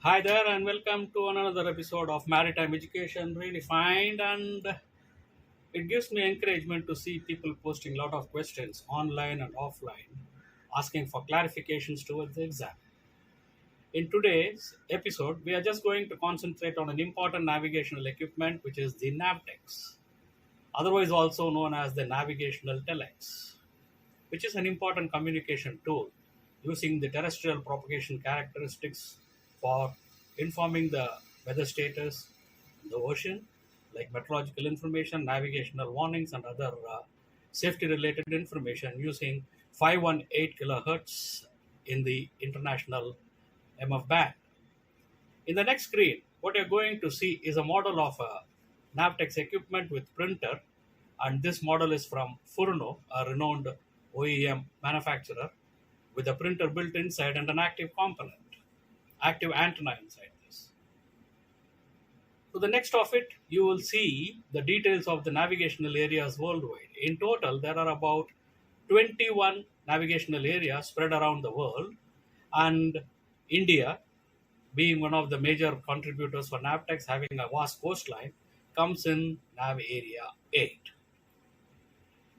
Hi there, and welcome to another episode of Maritime Education Redefined. And it gives me encouragement to see people posting a lot of questions online and offline, asking for clarifications towards the exam. In today's episode, we are just going to concentrate on an important navigational equipment, which is the Navtex, otherwise also known as the Navigational Telex, which is an important communication tool using the terrestrial propagation characteristics for informing the weather status in the ocean, like meteorological information, navigational warnings, and other safety related information using 518 kilohertz in the international MF band. In the next screen, what you're going to see is a model of a Navtex equipment with printer, and this model is from Furno, a renowned OEM manufacturer, with a printer built inside and an active component, active antenna inside this. To the next of it, you will see the details of the navigational areas worldwide. In total, there are about 21 navigational areas spread around the world, and India, being one of the major contributors for Navtex, having a vast coastline, comes in Nav Area 8.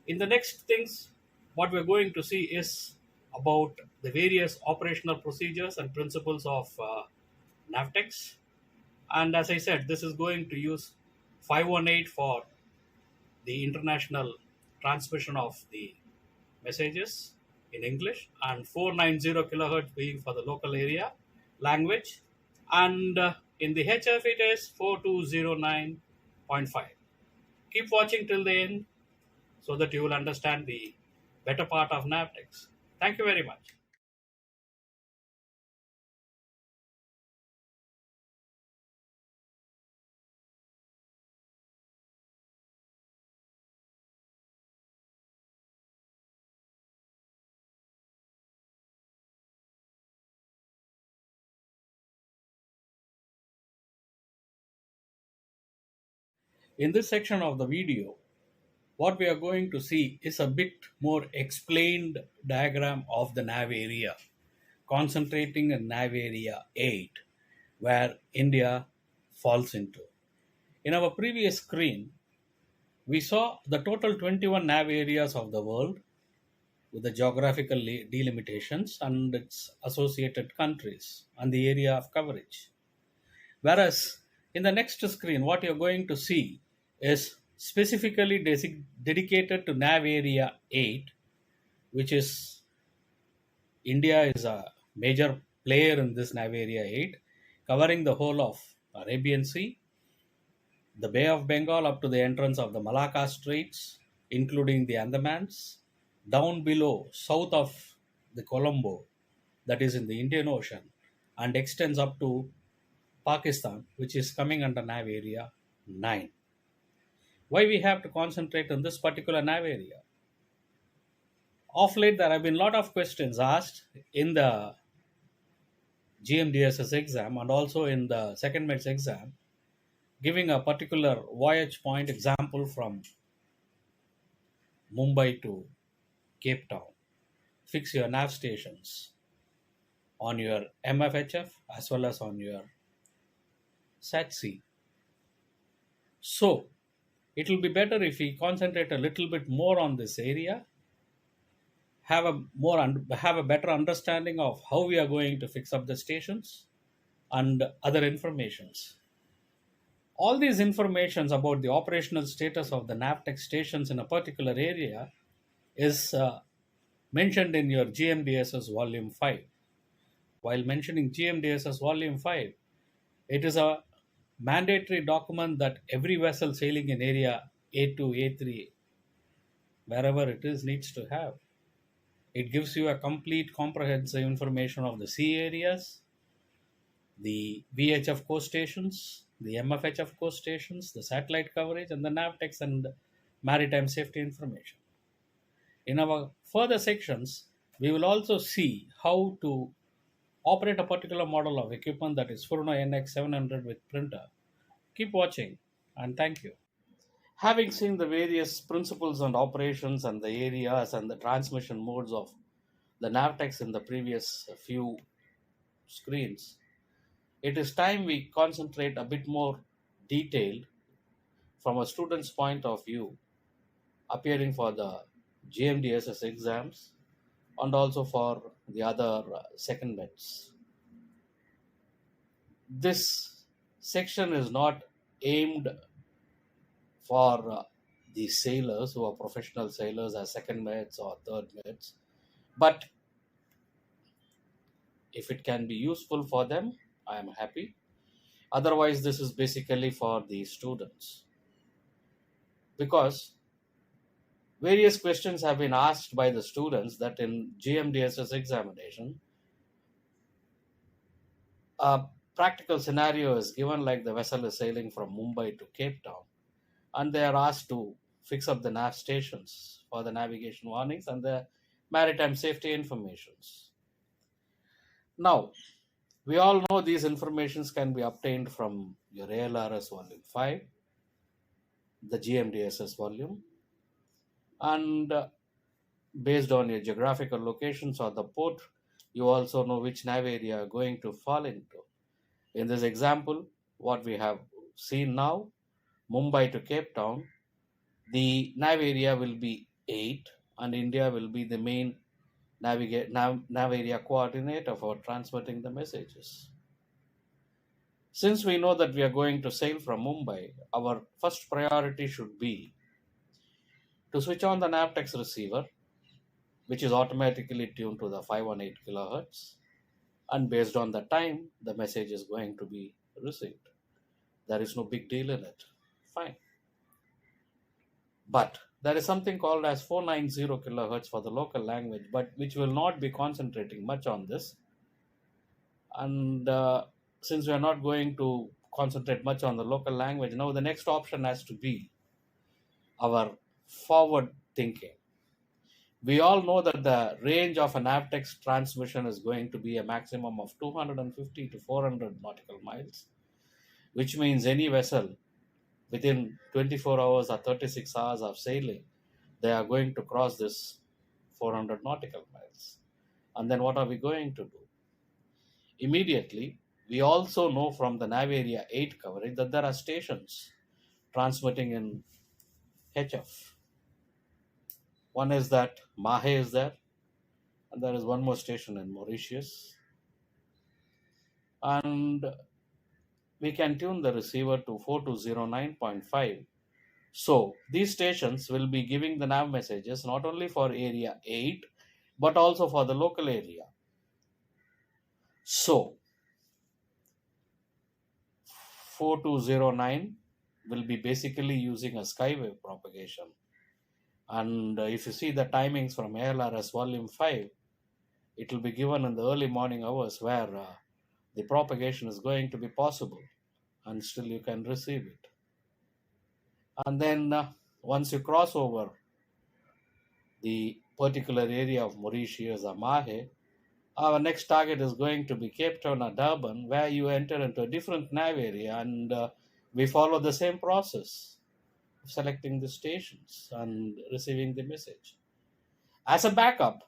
In the next things, what we're going to see is about the various operational procedures and principles of Navtex. And as I said, this is going to use 518 for the international transmission of the messages in English, and 490 kilohertz being for the local area language. And in the HF, it is 4209.5. Keep watching till the end so that you will understand the better part of Navtex. Thank you very much. In this section of the video, what we are going to see is a bit more explained diagram of the nav area, concentrating in nav area 8, where India falls into. In our previous screen, we saw the total 21 nav areas of the world with the geographical delimitations and its associated countries and the area of coverage. Whereas in the next screen, what you're going to see is specifically dedicated to nav area 8, which is India is a major player in this nav area 8, covering the whole of Arabian Sea, the Bay of Bengal up to the entrance of the Malacca Straits, including the Andamans, down below, south of the Colombo, that is in the Indian Ocean, and extends up to Pakistan, which is coming under nav area 9. Why we have to concentrate on this particular nav area? Of late, there have been a lot of questions asked in the GMDSS exam and also in the second mates exam, giving a particular voyage point example from Mumbai to Cape Town. Fix your nav stations on your MFHF as well as on your SATC. So, it will be better if we concentrate a little bit more on this area, have a better understanding of how we are going to fix up the stations and other informations. All these informations about the operational status of the NAVTEC stations in a particular area is mentioned in your GMDSS Volume 5. While mentioning GMDSS Volume 5, it is a mandatory document that every vessel sailing in area A2, A3, wherever it is, needs to have. It gives you a complete comprehensive information of the sea areas, the VHF coast stations, the MFHF coast stations, the satellite coverage, and the NAVTEX and maritime safety information. In our further sections, we will also see how to operate a particular model of equipment, that is Furno NX700 with printer. Keep watching, and thank you. Having seen the various principles and operations and the areas and the transmission modes of the Navtex in the previous few screens, It is time we concentrate a bit more detailed from a student's point of view, appearing for the GMDSS exams and also for the other second meds. This section is not aimed for the sailors who are professional sailors as second meds or third meds, but if it can be useful for them, I am happy. Otherwise, this is basically for the students because various questions have been asked by the students that in GMDSS examination, a practical scenario is given like the vessel is sailing from Mumbai to Cape Town and they are asked to fix up the nav stations for the navigation warnings and the maritime safety informations. Now, we all know these informations can be obtained from your ALRS volume 5, the GMDSS volume, and based on your geographical locations or the port, you also know which nav area you are going to fall into. In this example, what we have seen now, Mumbai to Cape Town, the nav area will be 8 and India will be the main nav area coordinator for transmitting the messages. Since we know that we are going to sail from Mumbai, our first priority should be to switch on the Navtex receiver, which is automatically tuned to the 518 kilohertz, and based on the time, the message is going to be received. There is no big deal in it. Fine. But there is something called as 490 kilohertz for the local language, but which will not be concentrating much on this. And since we are not going to concentrate much on the local language, now the next option has to be our forward thinking. We all know that the range of an Avtex transmission is going to be a maximum of 250 to 400 nautical miles, which means any vessel within 24 hours or 36 hours of sailing, they are going to cross this 400 nautical miles. And then what are we going to do? Immediately, we also know from the Nav Area 8 coverage that there are stations transmitting in HF. One is that Mahe is there, and there is one more station in Mauritius. And we can tune the receiver to 4209.5. So these stations will be giving the nav messages not only for area 8 but also for the local area. So 4209 will be basically using a skywave propagation. And if you see the timings from ALRS volume 5, it will be given in the early morning hours where the propagation is going to be possible and still you can receive it. And then once you cross over the particular area of Mauritius or Mahe, our next target is going to be Cape Town or Durban, where you enter into a different nav area and we follow the same process of selecting the stations and receiving the message. As a backup,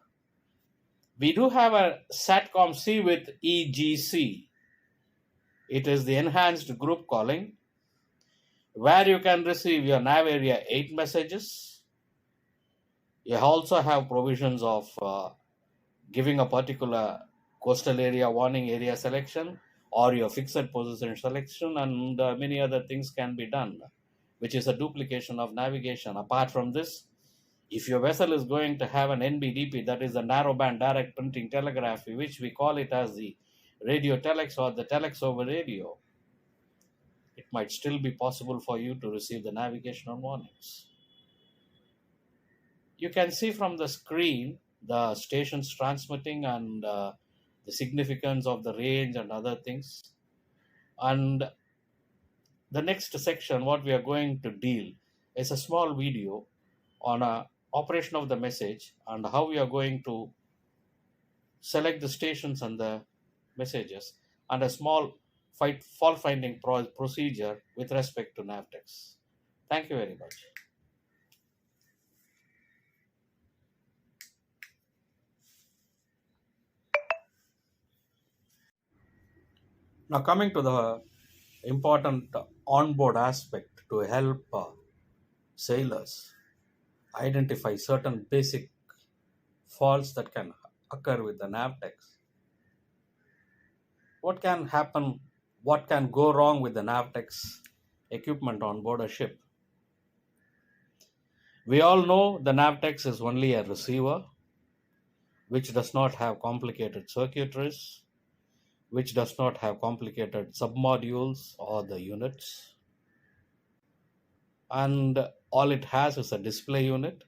we do have a SATCOM C with EGC. It is the enhanced group calling where you can receive your nav area 8 messages. You also have provisions of giving a particular coastal area warning area selection or your fixed position selection, and many other things can be done, which is a duplication of navigation. Apart from this, if your vessel is going to have an NBDP, that is the narrowband direct printing telegraphy, which we call it as the radio telex or the telex over radio, it might still be possible for you to receive the navigational warnings. You can see from the screen the stations transmitting and the significance of the range and other things. And the next section, what we are going to deal is a small video on a operation of the message and how we are going to select the stations and the messages and a small fault finding procedure with respect to Navtex. Thank you very much. Now, coming to the important onboard aspect to help sailors identify certain basic faults that can occur with the Navtex. What can happen? What can go wrong with the Navtex equipment on board a ship? We all know the Navtex is only a receiver, which does not have complicated circuitries, which does not have complicated submodules or the units, and all it has is a display unit,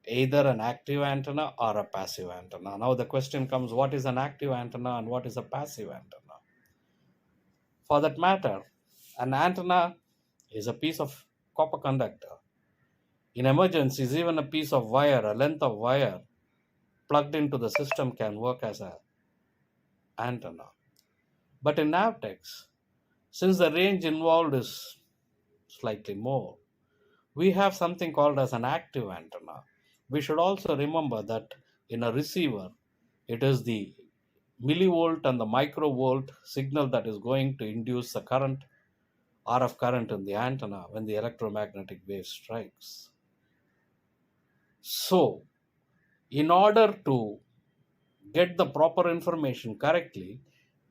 either an active antenna or a passive antenna. Now the question comes, what is an active antenna and what is a passive antenna? For that matter, an antenna is a piece of copper conductor. In emergencies, even a piece of wire, a length of wire plugged into the system can work as an antenna. But in Navtex, since the range involved is slightly more, we have something called as an active antenna. We should also remember that in a receiver, it is the millivolt and the microvolt signal that is going to induce the current, RF current in the antenna when the electromagnetic wave strikes. So, in order to get the proper information correctly,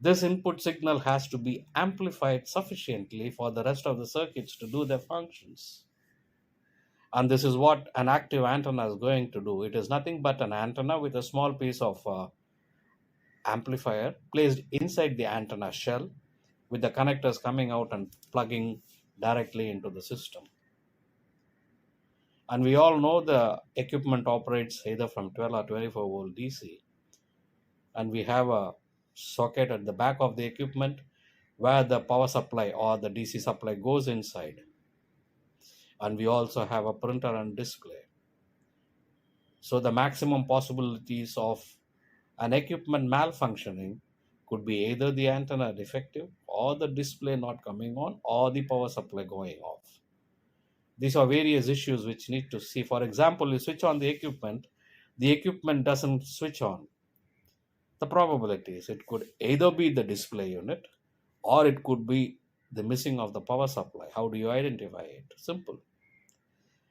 this input signal has to be amplified sufficiently for the rest of the circuits to do their functions. And this is what an active antenna is going to do. It is nothing but an antenna with a small piece of amplifier placed inside the antenna shell, with the connectors coming out and plugging directly into the system. And we all know the equipment operates either from 12 or 24 volt DC. And we have a socket at the back of the equipment where the power supply or the DC supply goes inside. And we also have a printer and display. So the maximum possibilities of an equipment malfunctioning could be either the antenna defective or the display not coming on or the power supply going off. These are various issues which need to see. For example, you switch on the equipment doesn't switch on. The probabilities, it could either be the display unit or it could be the missing of the power supply. How do you identify it? Simple.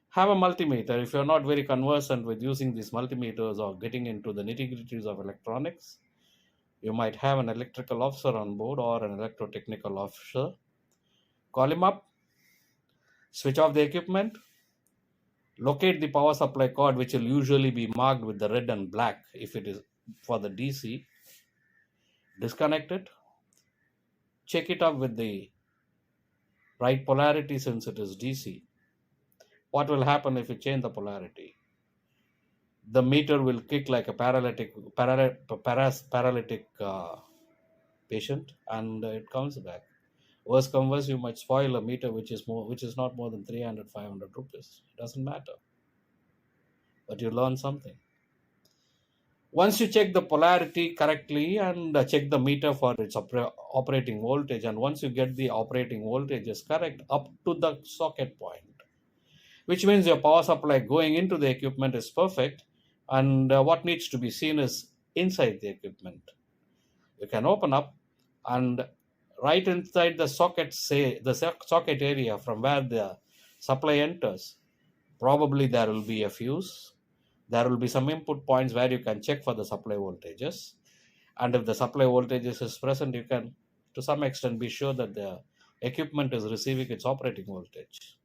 Have a multimeter. If you're not very conversant with using these multimeters or getting into the nitty-gritties of electronics, you might have an electrical officer on board or an electrotechnical officer. Call him up, switch off the equipment, locate the power supply cord, which will usually be marked with the red and black if it is for the DC, disconnect it, check it up with the right polarity since it is DC. What will happen if you change the polarity? The meter will kick like a paralytic patient, and it comes back. Worst come worst, you might spoil a meter which is not more than 300-500 rupees. It doesn't matter, but you learn something. Once you check the polarity correctly and check the meter for its operating voltage, and once you get the operating voltage is correct up to the socket point, which means your power supply going into the equipment is perfect, and what needs to be seen is inside the equipment. You can open up, and right inside the socket, say the socket area from where the supply enters, probably there will be a fuse. There will be some input points where you can check for the supply voltages, and if the supply voltages is present, you can to some extent be sure that the equipment is receiving its operating voltage.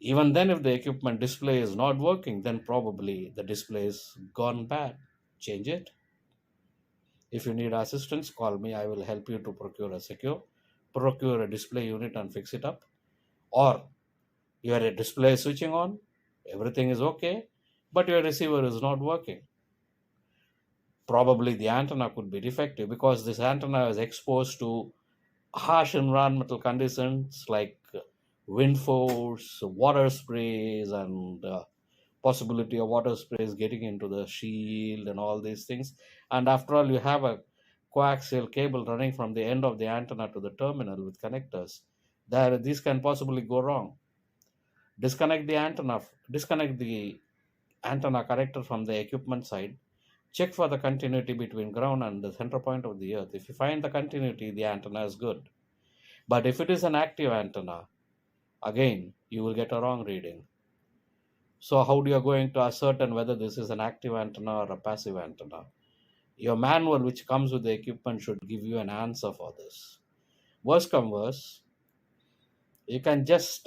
Even then, if the equipment display is not working, then probably the display is gone bad. Change it. If you need assistance, call me. I will help you to procure a display unit and fix it up. Or your display is switching on, everything is okay, but your receiver is not working. Probably the antenna could be defective because this antenna is exposed to harsh environmental conditions like wind force, water sprays, and possibility of water sprays getting into the shield and all these things. And after all, you have a coaxial cable running from the end of the antenna to the terminal with connectors. These can possibly go wrong. Disconnect the antenna connector from the equipment side Check for the continuity between ground and the center point of the earth. If you find the continuity, the antenna is good. But if it is an active antenna, again, you will get a wrong reading. So how do you going to ascertain whether this is an active antenna or a passive antenna? Your manual, which comes with the equipment, should give you an answer for this. Worst come worst, you can just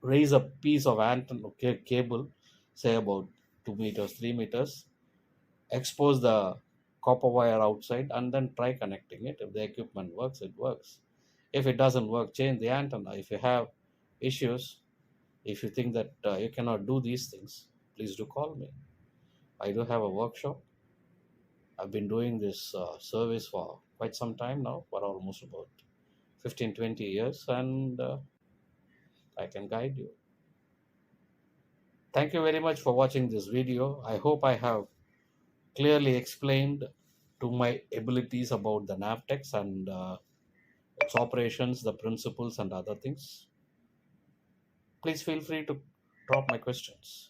raise a piece of antenna cable, say about 2 meters, 3 meters, expose the copper wire outside, and then try connecting it. If the equipment works, it works. If it doesn't work, change the antenna. If you have issues, if you think that you cannot do these things, please do call me. I do have a workshop. I've been doing this service for quite some time now, for almost about 15, 20 years, and I can guide you. Thank you very much for watching this video. I hope I have clearly explained to my abilities about the Navtex and its operations, the principles, and other things. Please feel free to drop my questions.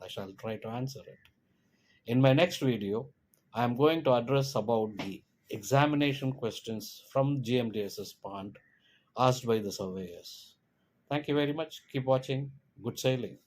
I shall try to answer it. In my next video, I am going to address about the examination questions from GMDSS pond asked by the surveyors. Thank you very much. Keep watching. Good sailing.